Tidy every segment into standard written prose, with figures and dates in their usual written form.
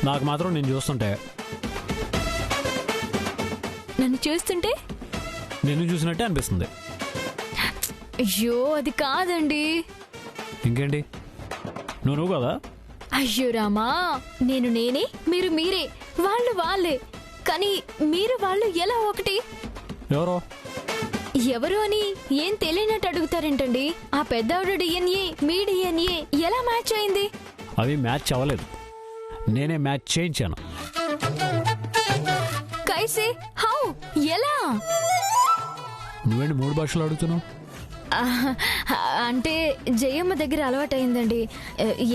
నాకు మాత్రం నేను చూస్తుంటే నన్ను చూస్తుంటే నిన్ను చూసినట్టే అనిపిస్తుంది. అయ్యో అది కాదండి. ఇంకేంటి? నువ్వు కదా? అయ్యో రామా, నేను నేనే, మీరు మీరే, వాళ్ళు వాళ్ళే. కానీ మీరు వాళ్ళు ఎలా ఒకటి? ఎవరో ఎవరు అని ఏం తెలియనట్టు అడుగుతారేంటండి? ఆ పెద్దవాడు డిఎన్ఏ మీ డిఎన్ఏ ఎలా మ్యాచ్ అయింది? అవి మ్యాచ్ అవ్వలేదు, నేనే మ్యాచ్ చేయించాను. కైసే? హౌ? ఎలా? నువ్వేంటి 3 భాషలు అడుగుతున్నావు? అంటే జయమ్మ దగ్గర అలవాటైందండి.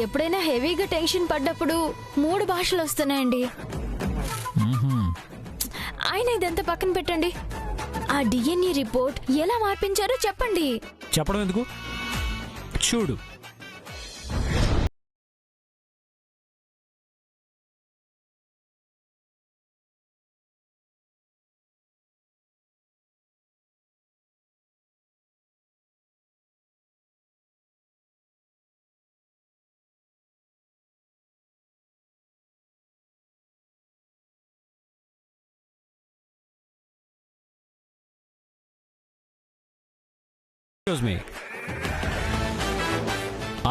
ఎప్పుడైనా హెవీగా టెన్షన్ పడ్డప్పుడు 3 భాషలు వస్తున్నాయండి. ఆయన ఇదంతా పక్కన పెట్టండి. ఆ డిఎన్ఏ రిపోర్ట్ ఎలా మార్పించారో చెప్పండి. చెప్పడం ఎందుకు? చూడు,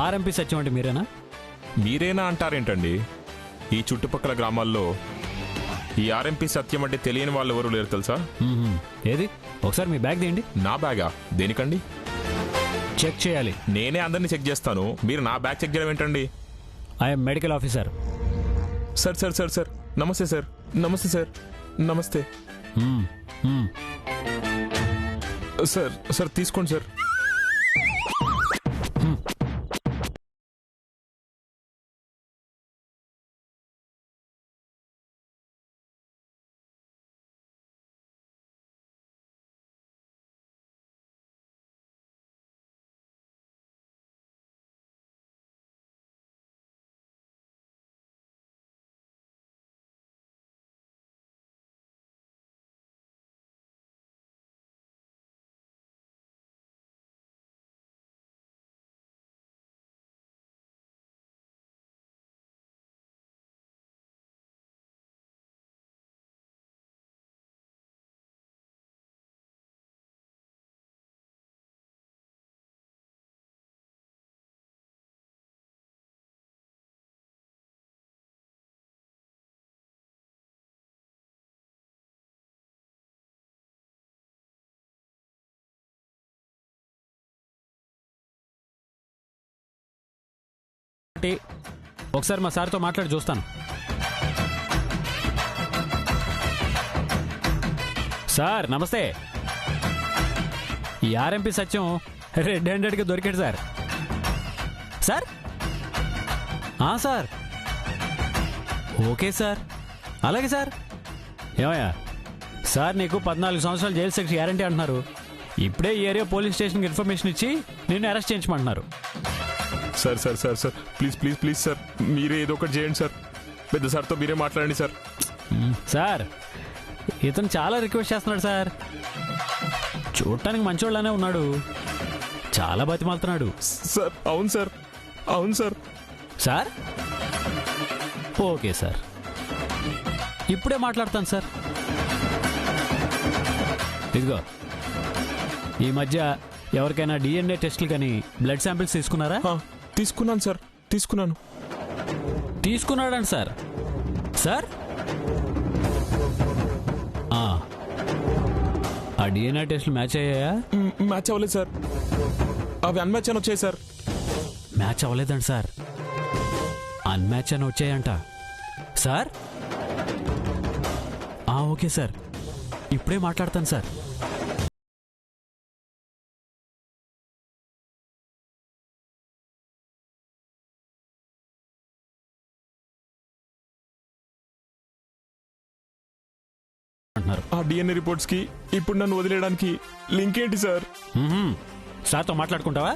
ఆర్ఎంపీ సత్యం అంటే మీరేనా? మీరేనా అంటారేంటండి? ఈ చుట్టుపక్కల గ్రామాల్లో ఈ ఆర్ఎంపీ సత్యం అంటే తెలియని వాళ్ళు ఎవరు లేరు తెలుసా? ఏది? ఒకసారి మీ బ్యాగ్ తీయండి. నా బ్యాగా? దేనికండి? చెక్ చేయాలి. నేనే అందరినీ చెక్ చేస్తాను, మీరు నా బ్యాగ్ చెక్ చేయడం ఏంటండి? I'm medical officer. Sir sir sir sir నమస్తే సార్. నమస్తే సార్. నమస్తే సార్. సార్ తీసుకోండి సార్. ఒకసారి మా సార్తో మాట్లాడి చూస్తాను. సార్ నమస్తే. ఈ ఆర్ఎంపీ సత్యం రెడ్ హ్యాండెడ్గా దొరికాడు sir. Sir sir okay sir, అలాగే సార్. ఏమయ్యా సార్, నీకు 14 సంవత్సరాలు జైలు శిక్ష గ్యారంటీ అంటున్నారు. ఇప్పుడే ఈ ఏరియా పోలీస్ స్టేషన్కి ఇన్ఫర్మేషన్ ఇచ్చి నిన్ను అరెస్ట్ చేయించమంటున్నారు. Sir sir sir sir please please please sir, మీరే ఏదో ఒకటి చేయండి సార్. పెద్ద సార్తో మీరే మాట్లాడండి సార్. సార్ ఇతను చాలా రిక్వెస్ట్ చేస్తున్నాడు సార్. చూడటానికి మంచోళ్ళనే ఉన్నాడు, చాలా బతిమాలుతున్నాడు సార్. అవును సార్, అవును సార్. సార్ ఓకే సార్, ఇప్పుడే మాట్లాడతాను సార్. ఇదిగో, ఈ మధ్య ఎవరికైనా డిఎన్ఏ టెస్టులు కానీ బ్లడ్ శాంపిల్స్ తీసుకున్నారా? తీసుకున్నాను సార్, తీసుకున్నాను. తీసుకున్నాడండి సార్. సార్ ఆ డిఎన్ఏ టెస్టులు మ్యాచ్ అయ్యాయా? మ్యాచ్ అవ్వలేదు సార్, అవి అన్మ్యాచ్ అని వచ్చాయి సార్. మ్యాచ్ అవ్వలేదండి సార్, అన్మ్యాచ్ అని వచ్చాయంట సార్. ఓకే సార్, ఇప్పుడే మాట్లాడతాను సార్. ఆ డిఎన్ఏ రిపోర్ట్స్ కి ఇప్పుడు నన్ను వదిలేయడానికి లింక్ ఏంటి సార్? సార్తో మాట్లాడుకుంటావా?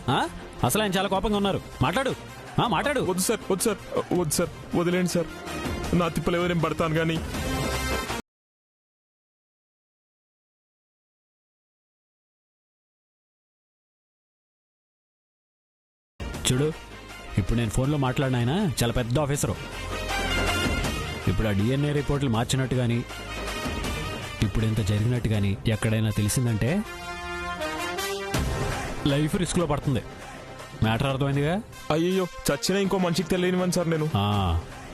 అసలు ఆయన చాలా కోపంగా ఉన్నారు. మాట్లాడు, మాట్లాడు. వద్దు సార్, వద్దు సార్, వద్దు సార్, వదిలేండి సార్. నా తిప్పలు ఎవరేం పడతాను కానీ. చూడు, ఇప్పుడు నేను ఫోన్లో మాట్లాడిన ఆయన చాలా పెద్ద ఆఫీసరు. ఇప్పుడు ఆ డిఎన్ఏ రిపోర్ట్లు మార్చినట్టు కానీ ఇప్పుడు ఇంత జరిగినట్టు కానీ ఎక్కడైనా తెలిసిందంటే లైఫ్ రిస్క్లో పడుతుంది. మ్యాటర్ అర్థమైందిగా? అయ్యో చచ్చినా ఇంకో మనిషికి తెలియనివ్వండి సార్. నేను ఆ,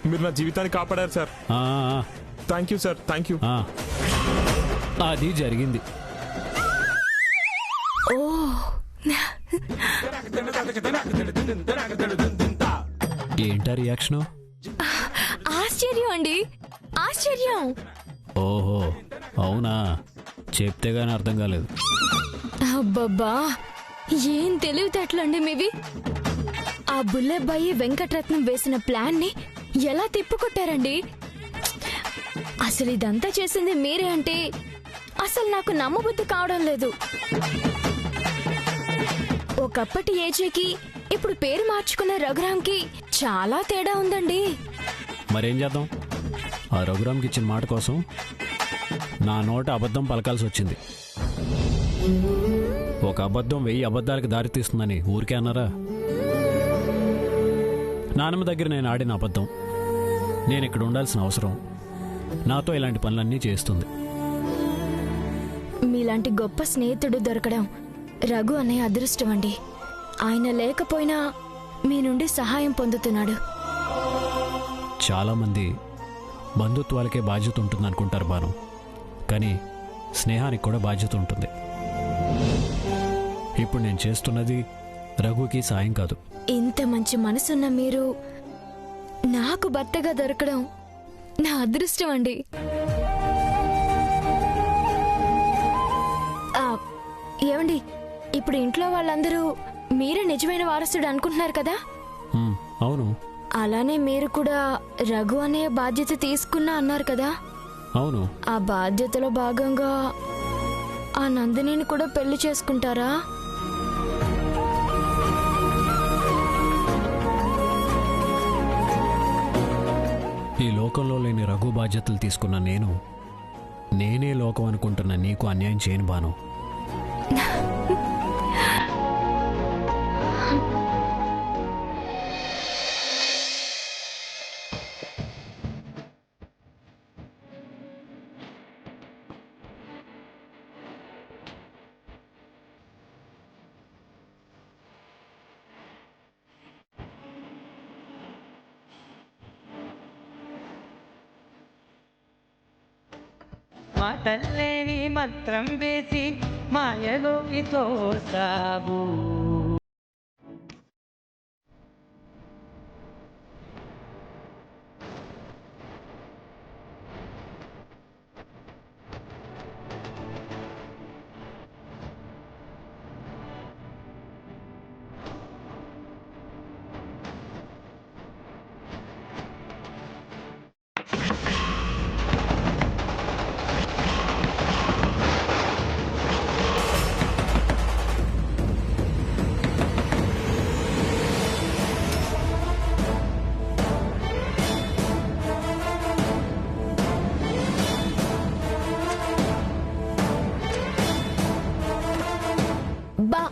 మీరు నా జీవితాన్ని కాపాడారు సార్. ఆ, ఆ, thank you sir, thank you. ఆ. అది జరిగింది. ఓ ఏంటా రియాక్షను? ఆశ్చర్యం అండి, ఆశ్చర్యం. ఓహో అవునా, చెప్తే గానీ అర్థం కాలేదు. అబ్బబ్బా, ఏం తెలివితేటలండి మీవి. ఆ బుల్లెబ్బాయి వెంకటరత్నం వేసిన ప్లాన్ ని ఎలా తిప్పుకొట్టారండి. అసలు ఇదంతా చేసింది మీరే అంటే అసలు నాకు నమ్మబుద్ధి కావడం లేదు. ఒకప్పటి ఏజేకి ఇప్పుడు పేరు మార్చుకున్న రఘురాంకి చాలా తేడా ఉందండి. మరేం చేద్దాం? ఆ రఘురామ్కి ఇచ్చిన మాట కోసం నా నోట అబద్ధం పలకాల్సి వచ్చింది. ఒక అబద్ధం 1000 అబద్ధాలకు దారితీస్తుందని ఊరికే అన్నారా? నానమ్మ దగ్గర నేను ఆడిన అబద్ధం నేను ఇక్కడ ఉండాల్సిన అవసరం నాతో ఇలాంటి పనులన్నీ చేస్తుంది. మీలాంటి గొప్ప స్నేహితుడు దొరకడం రఘు అనే అదృష్టం అండి. ఆయన లేకపోయినా మీ నుండి సహాయం పొందుతున్నాడు. చాలామంది బంధుత్వాలకే బాధ్యత ఉంటుంది అనుకుంటారు బాను, కానీ స్నేహానికి కూడా బాధ్యత ఉంటుంది. ఇప్పుడు నేను చేస్తున్నది రఘుకి సాయం కాదు. ఇంత మంచి మనసున్న మీరు నాకు భర్తగా దొరకడం నా అదృష్టం అండి. ఏమండి, ఇప్పుడు ఇంట్లో వాళ్ళందరూ మీరే నిజమైన వారసుడు అనుకుంటున్నారు కదా? అవును. అలానే మీరు కూడా రఘు అనే బాధ్యత తీసుకున్నా అన్నారు కదా? అవును. ఆ బాధ్యతలో భాగంగా ఆ నందినిని కూడా పెళ్లి చేసుకుంటారా? ఈ లోకంలో లేని రఘు బాధ్యతలు తీసుకున్న నేనే లోకం అనుకుంటున్న నీకు అన్యాయం చేయను బాను. మాటల్లేని మంత్రం వేసి మాయలోకి తోసావు. బా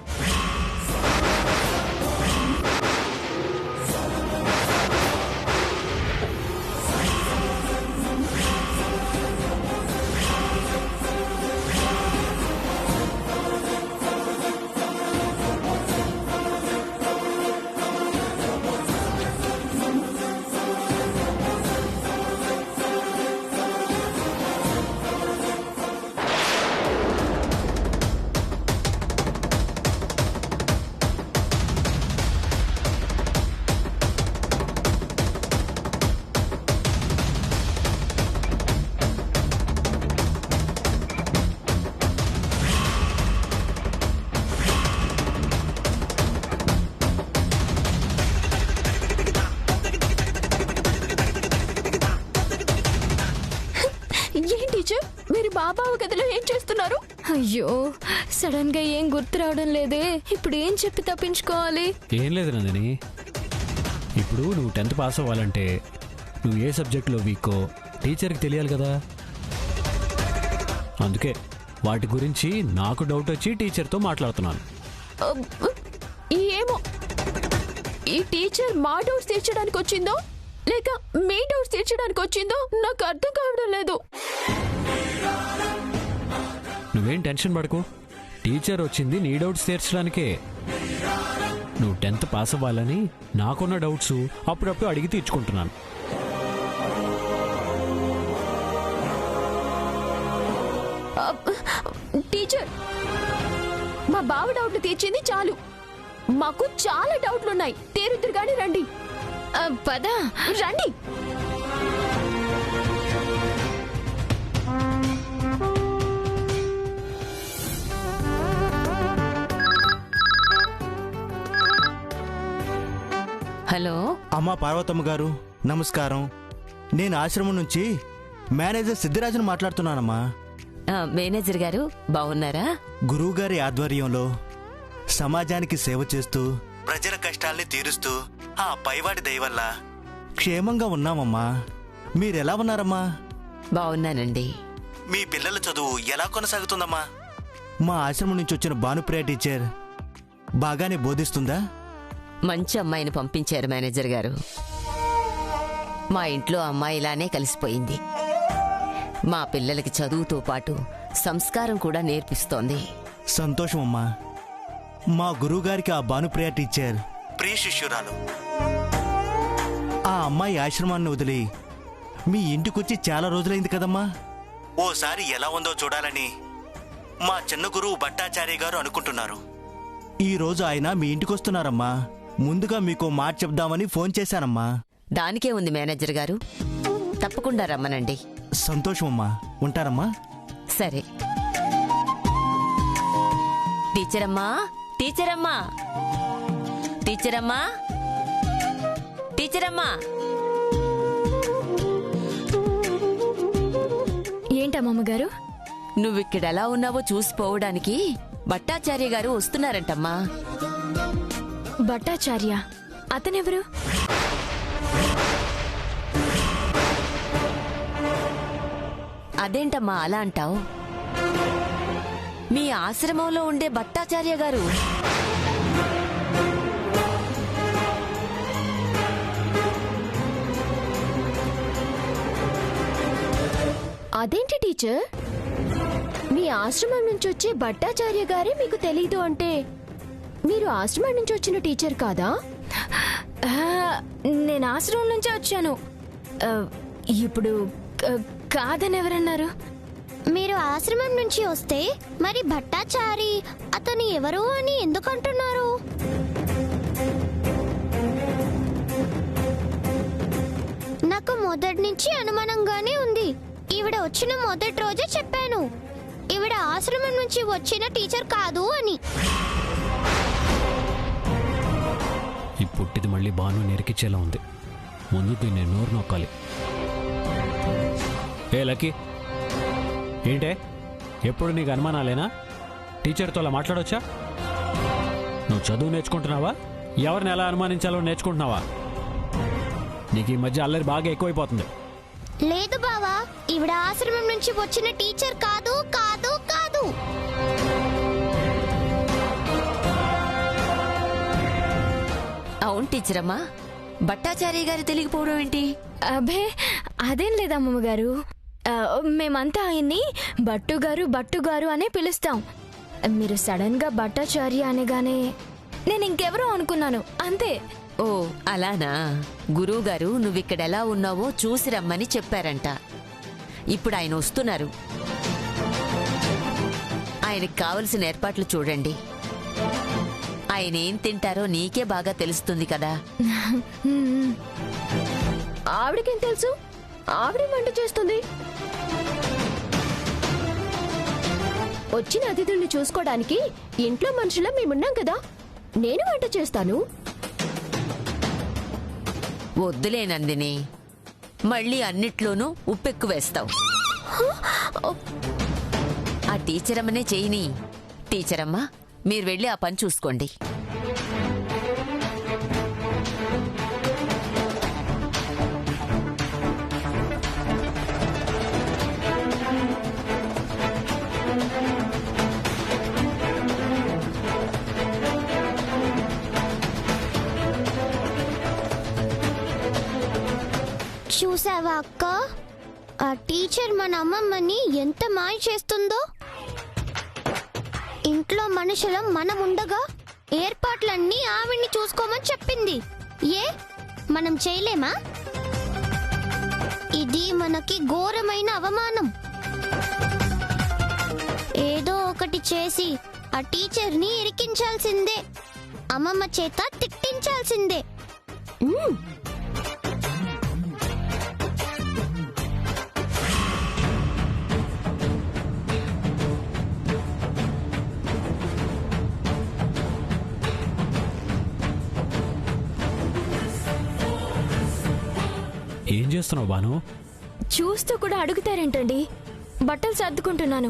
మీరు బాబావ గదిలో ఏం చేస్తున్నారు? అయ్యో, సడన్ గా ఏం గుర్తు రావడం లేదే. ఇప్పుడు ఏం చెప్పి తప్పించుకోవాలి? ఏం లేదు నందిని, ఇప్పుడు నువ్వు 10th పాస్ అవ్వాలంటే నువ్వు ఏ సబ్జెక్టులో వీకో టీచర్కి తెలియాలి కదా. అందుకే వాటి గురించి నాకు డౌట్ వచ్చి టీచర్తో మాట్లాడుతున్నాను. ఏమో, ఈ టీచర్ మా డౌట్స్ తీర్చడానికి వచ్చిందో లేక మీ డౌట్స్ తీర్చడానికి వచ్చిందో టెన్షన్ పడకు. టీచర్ వచ్చింది నీ డౌట్స్ తీర్చడానికే. నువ్వు 10th పాస్ అవ్వాలని నాకున్న డౌట్స్ అప్పుడప్పుడు అడిగి తీర్చుకుంటున్నాను. టీచర్, మా బావ డౌట్లు తీర్చింది చాలు. మాకు చాలా డౌట్లున్నాయి. తీరుద్దురు గాని రండి. పద రండి. హలో, అమ్మా పార్వతమ్మ గారు నమస్కారం. నేను ఆశ్రమం నుంచి మేనేజర్ సిద్ధిరాజును మాట్లాడుతున్నానమ్మా. మేనేజర్ గారు బాగున్నారా? గురువుగారి ఆధ్వర్యంలో సమాజానికి సేవ చేస్తూ ప్రజల కష్టాల్ని తీరుస్తూ ఆ పైవాడి దయ వల్ల క్షేమంగా ఉన్నామమ్మా. మీరెలా ఉన్నారమ్మా? బాగున్నానండి. మీ పిల్లల చదువు ఎలా కొనసాగుతుందమ్మా? మా ఆశ్రమం నుంచి వచ్చిన భానుప్రియ టీచర్ బాగానే బోధిస్తుందా? మంచి అమ్మాయిని పంపించారు మేనేజర్ గారు. మా ఇంట్లో అమ్మాయి ఇలానే కలిసిపోయింది. మా పిల్లలకి చదువుతో పాటు సంస్కారం కూడా నేర్పిస్తోంది. సంతోషమమ్మా. మా గురువుగారికి ఆ భానుప్రియ టీచర్ ప్రియ శిష్యురాలు. ఆ అమ్మాయి ఆశ్రమాన్ని వదిలి మీ ఇంటికొచ్చి చాలా రోజులైంది కదమ్మా. ఓసారి ఎలా ఉందో చూడాలని మా చిన్న గురువు భట్టాచార్య గారు అనుకుంటున్నారు. ఈరోజు ఆయన మీ ఇంటికొస్తున్నారమ్మా. ముందుగా మీకు మాట చెప్దామని ఫోన్ చేశానమ్మా. దానికే ఉంది మేనేజర్ గారు, తప్పకుండా రమ్మనండి. సంతోషమమ్మా. ఉంటారమ్మా. సరే. టీచరమ్మా, టీచరమ్మా, టీచరమ్మా, టీచరమ్మా. ఏంటమ్మగారు? నువ్విక్కడెలా ఉన్నావో చూసిపోవడానికి భట్టాచార్య గారు వస్తున్నారంటమ్మా. భట్టాచార్య? అతనెవరు? అదేంటమ్మా అలా అంటావు? మీ ఆశ్రమంలో ఉండే భట్టాచార్య గారు. అదేంటి టీచర్, మీ ఆశ్రమం నుంచి వచ్చే భట్టాచార్య గారే మీకు తెలీదు అంటే మీరు ఆశ్రమం నుంచి వచ్చిన టీచర్ కాదా? నేను ఆశ్రమం నుంచే వచ్చాను. ఇప్పుడు కాదని ఎవరన్నారు? మీరు ఆశ్రమం నుంచి వస్తే మరి భట్టాచారి అతను ఎవరు అని ఎందుకు అంటున్నారు? నాకు మొదటి నుంచి అనుమానంగానే ఉంది. ఈవిడ వచ్చిన మొదటి రోజే చెప్పాను, ఈవిడ ఆశ్రమం నుంచి వచ్చిన టీచర్ కాదు అని. ఈ పుట్టిది మళ్ళీ బాను నెరికిచ్చేలా ఉంది. ముందు దీన్ని నోరు నొక్కాలి. ఏ లక్కీ, ఏంటే ఎప్పుడు నీకు అనుమానాలేనా? టీచర్తో అలా మాట్లాడొచ్చా? నువ్వు చదువు నేర్చుకుంటున్నావా, ఎవరిని ఎలా అనుమానించాలో నేర్చుకుంటున్నావా? నీకు ఈ మధ్య అల్లరి బాగా ఎక్కువైపోతుంది. లేదు బావా, ఈవిడ ఆశ్రమం నుంచి వచ్చిన టీచర్ కాదు కాదు కాదు. అవును టీచరమ్మా, భట్టాచార్య గారు తెలియకపోవడం ఏంటి? అబ్బే అదేం లేదమ్మమ్మ గారు. మేమంతా ఆయన్ని బట్టుగారు అనే పిలుస్తాం. మీరు సడన్ గా భట్టాచార్య అనగానే నేను ఇంకెవరో అనుకున్నాను, అంతే. ఓ అలానా? గురువుగారు నువ్విక్కడెలా ఉన్నావో చూసి రమ్మని చెప్పారంట. ఇప్పుడు ఆయన వస్తున్నారు. ఆయనకు కావలసిన ఏర్పాట్లు చూడండి. ఆయన ఏం తింటారో నీకే బాగా తెలుస్తుంది కదా. ఆవిడకేం తెలుసు? ఆవిడే వంట చేస్తుంది. వచ్చిన అతిథుల్ని చూసుకోవడానికి ఇంట్లో మనుషులా మేమున్నాం కదా. నేను వంట చేస్తాను. వద్దులే నందిని, మళ్ళీ అన్నిట్లోనూ ఉప్పెక్కు వేస్తావు. ఆ టీచరమ్మనే చేయని. టీచరమ్మ, మీరు వెళ్ళి ఆ పని చూసుకోండి. చూసావా అక్క, ఆ టీచర్ మన అమ్మమ్మని ఎంత మాయ చేస్తుందో. ఇంట్లో మనుషులం మనం ఉండగా ఏర్పాట్లన్నీ ఆవిడ్ని చూసుకోమని చెప్పింది. మనం చేయలేమా? ఇది మనకి ఘోరమైన అవమానం. ఏదో ఒకటి చేసి ఆ టీచర్ని ఇరికించాల్సిందే, అమ్మమ్మ చేత తిట్టించాల్సిందే. ఏం చేస్తున్నావు బాను? చూస్తూ కూడా అడుగుతారేంటండి? బట్టలు సర్దుకుంటున్నాను,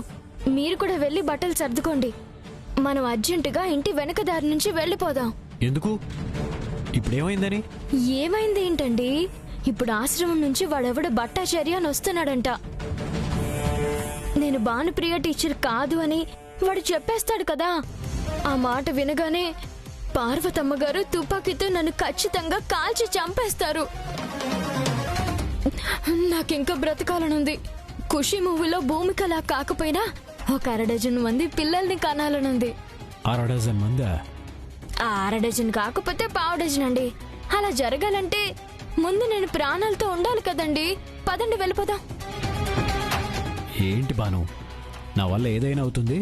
మీరు కూడా వెళ్ళి బట్టలు సర్దుకోండి. మనం అర్జెంటుగా ఇంటి వెనక దారి నుంచి వెళ్ళిపోదాం. ఎందుకు? ఇప్పుడేమైందని? ఏమైంది ఏంటండి? ఇప్పుడు ఆశ్రమం నుంచి వాడెవడ భట్టాచార్య అని వస్తున్నాడంట. నేను భానుప్రియ టీచర్ కాదు అని వాడు చెప్పేస్తాడు కదా. ఆ మాట వినగానే పార్వతమ్మ గారు తుపాకీతో నన్ను ఖచ్చితంగా కాల్చి చంపేస్తారు. నాకింకా బ్రతకాలనుంది. ఖుషి మూవీలో భూమికలా కాకపోయినా ఒక 1/2 మంది పిల్లల్ని కనాలనుంది. 1/2 మందా? 1/2 కాకపోతే 1/4 అండి. అలా జరగాలంటే ముందు నేను ప్రాణాలతో ఉండాలి కదండి. పదండి వెళ్ళిపోదాం. ఏంటి బాను, నా వల్ల ఏదైనా అవుతుంది,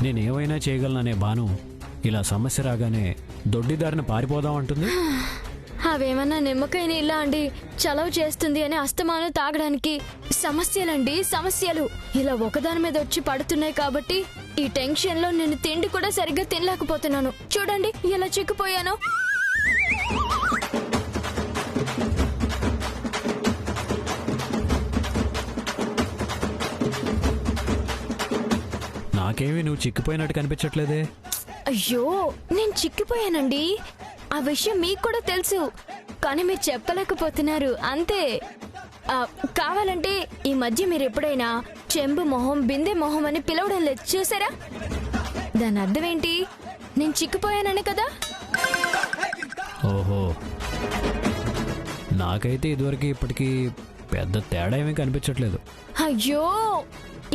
నేనేమైనా చేయగలననే బాను ఇలా సమస్య రాగానే దొడ్డిదారిన పారిపోదాం అంటుంది. అవేమన్నా నిమ్మకాయ నీళ్ళ అండి చలవ చేస్తుంది అని అస్తమానం తాగడానికి? సమస్యలండి సమస్యలు ఇలా ఒకదాని మీద వచ్చి పడుతున్నాయి కాబట్టి ఈ టెన్షన్ లో నేను తిండి కూడా సరిగ్గా తినలేకపోతున్నాను. చూడండి ఎలా చిక్కిపోయాను. నాకేమీ నువ్వు చిక్కిపోయినట్టు కనిపించట్లేదే. అయ్యో నేను చిక్కిపోయానండి. ఆ విషయం మీకు కూడా తెలుసు, కానీ మీరు చెప్పలేకపోతున్నారు అంతే. కావాలంటే ఈ మధ్య మీరు ఎప్పుడైనా చెంబు మొహం బిందె మొహం అని పిలవడం లేదు చూసారా? దాని అర్థం ఏంటి? నేను చిక్కిపోయానని కదా. ఓహో, నాకైతే ఇదివరకు ఇప్పటికీ పెద్ద తేడా ఏమీ కనిపించట్లేదు. అయ్యో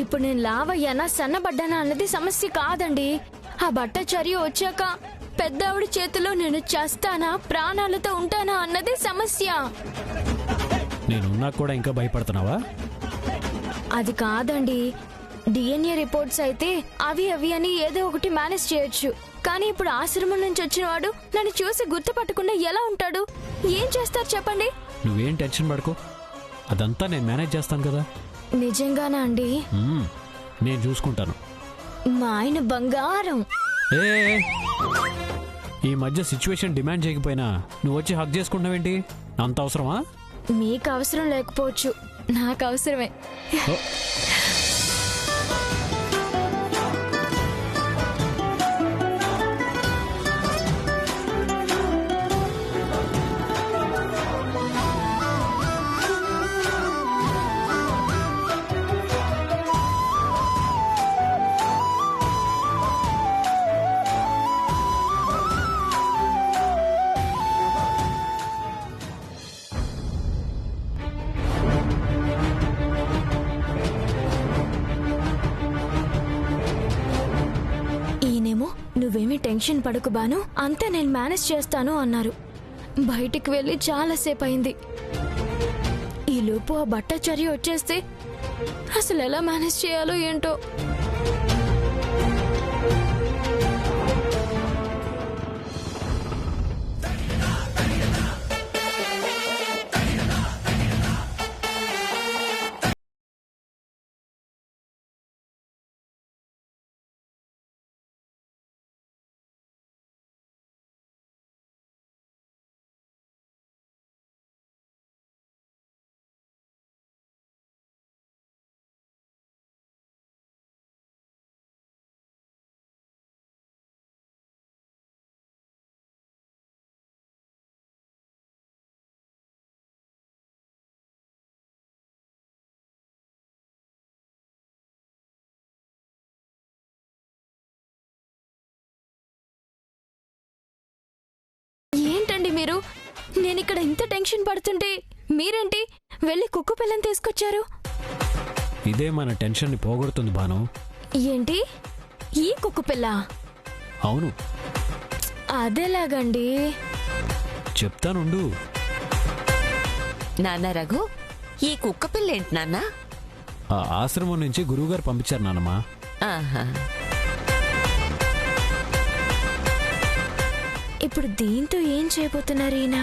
ఇప్పుడు నేను లావయ్యానా సన్నబడ్డానా అన్నది సమస్య కాదండి. ఆ భట్టాచార్య వచ్చాక పెద్దావిడ చేతిలో నేను చేస్తానా ప్రాణాలతో ఉంటానా అన్నది సమస్య. నేనున్నా కూడా ఇంకా భయపడుతున్నావా? అది కాదండి, డిఎన్ఏ రిపోర్ట్స్ అయితే అవి అని ఏదో ఒకటి మేనేజ్ చేయొచ్చు. కానీ ఇప్పుడు ఆశ్రమం నుంచి వచ్చిన వాడు నన్ను చూసి గుర్తుపట్టకుండా ఎలా ఉంటాడు? ఏం చేస్తారు చెప్పండి? నువ్వేం టెన్షన్ పడుకో, అదంతా నేను మేనేజ్ చేస్తాను కదా. నిజంగానా అండి? నేను చూసుకుంటాను. మా ఆయన బంగారం. ఏ ఈ మధ్య సిచ్యువేషన్ డిమాండ్ చేయకపోయినా నువ్వు వచ్చి హక్ చేసుకుంటావేంటి? అంత అవసరమా? మీకు అవసరం లేకపోవచ్చు, నాకు అవసరమే. నువ్వేమీ టెన్షన్ పడకు బాను, అంతా నేను మేనేజ్ చేస్తాను అన్నారు. బయటికి వెళ్ళి చాలాసేపు అయింది. ఈలోపు ఆ భట్టాచార్య వచ్చేస్తే అసలు ఎలా మేనేజ్ చేయాలో ఏంటో. ఏంటండి మీరు? నేనిక్కడ ఇంత టెన్షన్ పడుతుంటే మీరేంటి వెళ్ళి కుక్క పిల్లని తీసుకొచ్చారు? ఇదే మన టెన్షన్ ని పోగొడుతుంది బాను. ఏంటి ఈ కుక్క పిల్ల అవును, అదెలాగండి? చెప్తానుండు. నాన్న రఘు, ఈ కుక్క పిల్ల ఏంటి నాన్న? ఆ ఆశ్రమం నుంచి గురువుగారు పంపించారు నాన్నమ్మా. ఆహా. ఇప్పుడు దీంతో ఏం చేయబోతున్నారు ఈయన?